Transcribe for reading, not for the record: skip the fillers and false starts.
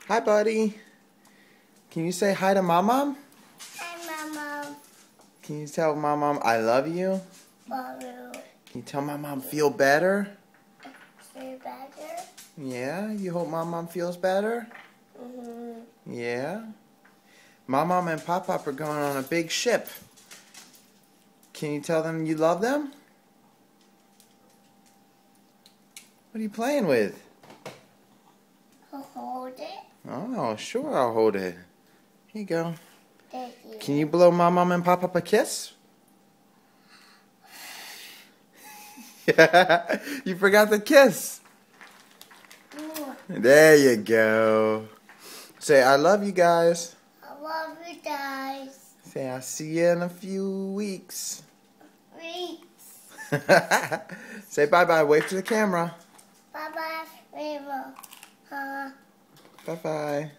Hi, buddy. Can you say hi to Mom? Hi, Mama. Can you tell Mom I love you? Love you. Can you tell Mom feel better? Feel better? Yeah? You hope Mom feels better? Mm-hmm. Yeah? Mom and Pop are going on a big ship. Can you tell them you love them? What are you playing with? Hold it. Oh, sure, I'll hold it. Here you go. Thank you. Can you blow Mom and Pop a kiss? You forgot the kiss. There you go. Say, I love you guys. I love you guys. Say, I'll see you in a few weeks. Weeks. Say bye-bye. Wave to the camera. Bye-bye, Rainbow. Bye-bye.